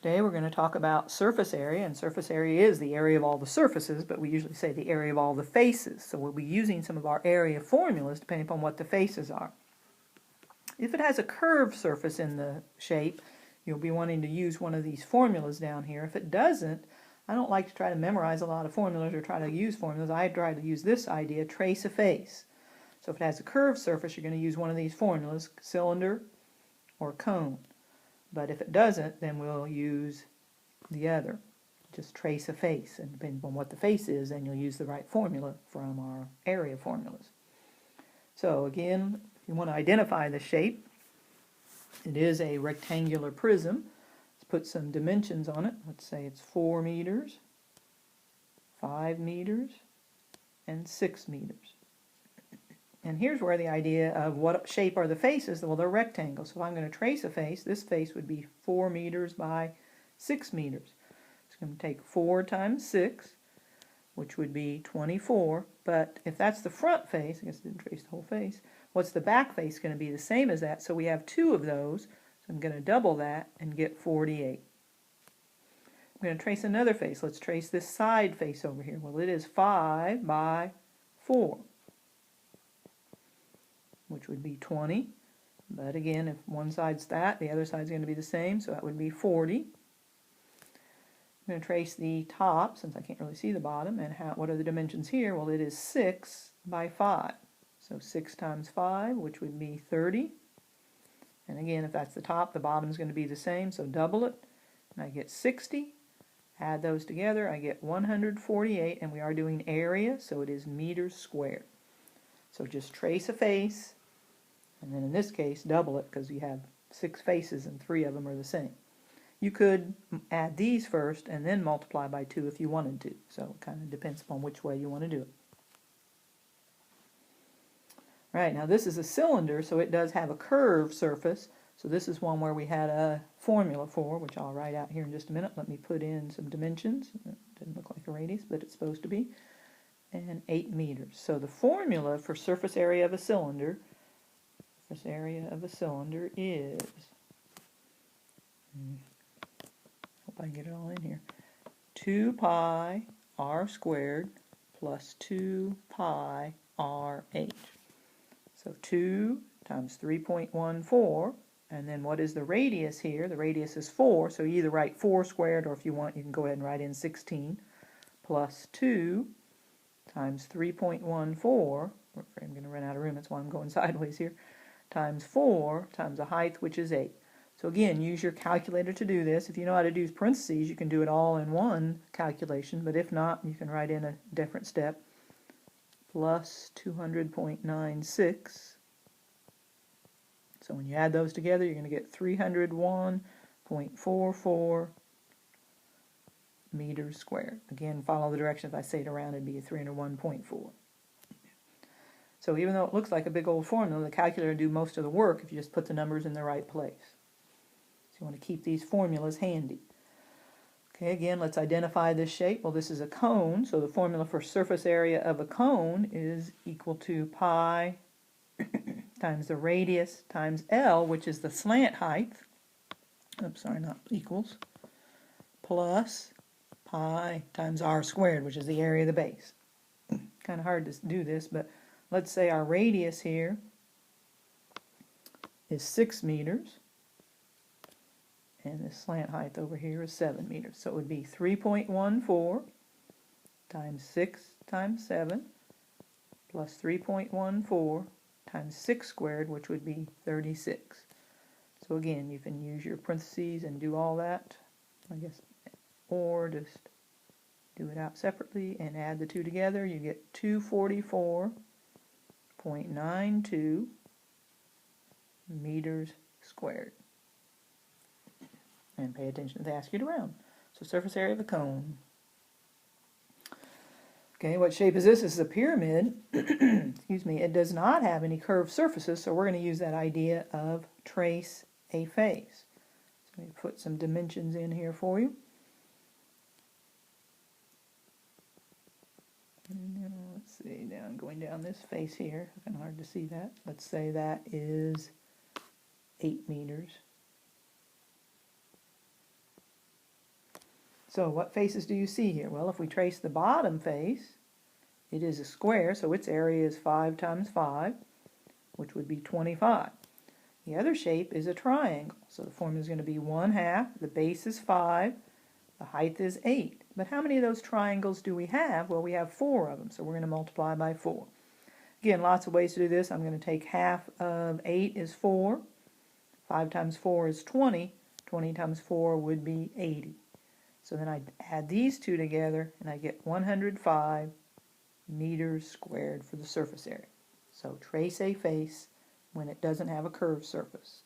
Today we're going to talk about surface area, and surface area is the area of all the surfaces, but we usually say the area of all the faces. So we'll be using some of our area formulas depending upon what the faces are. If it has a curved surface in the shape, you'll be wanting to use one of these formulas down here. If it doesn't, I don't like to try to memorize a lot of formulas or try to use formulas. I try to use this idea, trace a face. So if it has a curved surface, you're going to use one of these formulas, cylinder or cone. But if it doesn't, then we'll use the other. Just trace a face, and depending on what the face is, then you'll use the right formula from our area formulas. So again, if you want to identify the shape, it is a rectangular prism. Let's put some dimensions on it. Let's say it's 4 meters, 5 meters, and 6 meters. And here's where the idea of what shape are the faces, well, they're rectangles. So if I'm going to trace a face, this face would be 4 meters by 6 meters. It's going to take 4 times 6, which would be 24. But if that's the front face, I guess I didn't trace the whole face, what's the back face going to be? The same as that, so we have 2 of those. So I'm going to double that and get 48. I'm going to trace another face. Let's trace this side face over here. Well, it is 5 by 4. Which would be 20, but again, if one side's that, the other side's going to be the same, so that would be 40. I'm going to trace the top, since I can't really see the bottom, and what are the dimensions here? Well, it is 6 by 5, so 6 times 5, which would be 30, and again, if that's the top, the bottom is going to be the same, so double it, and I get 60. Add those together, I get 148, and we are doing area, so it is meters squared. So just trace a face, and then in this case, double it because you have 6 faces and 3 of them are the same. You could add these first and then multiply by 2 if you wanted to. So it kind of depends upon which way you want to do it. Right, now this is a cylinder, so it does have a curved surface. So this is one where we had a formula for, which I'll write out here in just a minute. Let me put in some dimensions. It didn't look like a radius, but it's supposed to be. And 8 meters. So the formula for surface area of a cylinder is, hope I can get it all in here, 2 pi r squared plus 2 pi r h. So 2 times 3.14, and then what is the radius here? The radius is 4, so you either write 4 squared, or if you want, you can go ahead and write in 16, plus 2 times 3.14, I'm going to run out of room, that's why I'm going sideways here, times 4 times the height, which is 8. So again, use your calculator to do this. If you know how to do parentheses, you can do it all in one calculation, but if not, you can write in a different step. Plus 200.96. So when you add those together, you're going to get 301.44 meters squared. Again, follow the direction. If I say it around, it'd be 301.4. So even though it looks like a big old formula, the calculator will do most of the work if you just put the numbers in the right place. So you want to keep these formulas handy. Okay, again, let's identify this shape. Well, this is a cone, so the formula for surface area of a cone is equal to pi times the radius times L, which is the slant height. Oops, sorry, not equals. Plus pi times r squared, which is the area of the base. Kind of hard to do this, but let's say our radius here is 6 meters, and the slant height over here is 7 meters. So it would be 3.14 times 6 times 7 plus 3.14 times 6 squared, which would be 36. So again, you can use your parentheses and do all that, I guess, or just do it out separately and add the two together. You get 244.92 meters squared. And pay attention if they ask you to round. So surface area of a cone. Okay, what shape is this? This is a pyramid. Excuse me. It does not have any curved surfaces, so we're going to use that idea of trace a face. So let me put some dimensions in here for you. Let's see, going down this face here. It's kind of hard to see that. Let's say that is 8 meters. So what faces do you see here? Well, if we trace the bottom face, it is a square, so its area is 5 times 5, which would be 25. The other shape is a triangle, so the formula is going to be 1/2, the base is 5, the height is 8. But how many of those triangles do we have? Well, we have 4 of them, so we're going to multiply by 4. Again, lots of ways to do this. I'm going to take half of 8 is 4, 5 times 4 is 20, 20 times 4 would be 80. So then I add these two together and I get 105 meters squared for the surface area. So trace a face when it doesn't have a curved surface.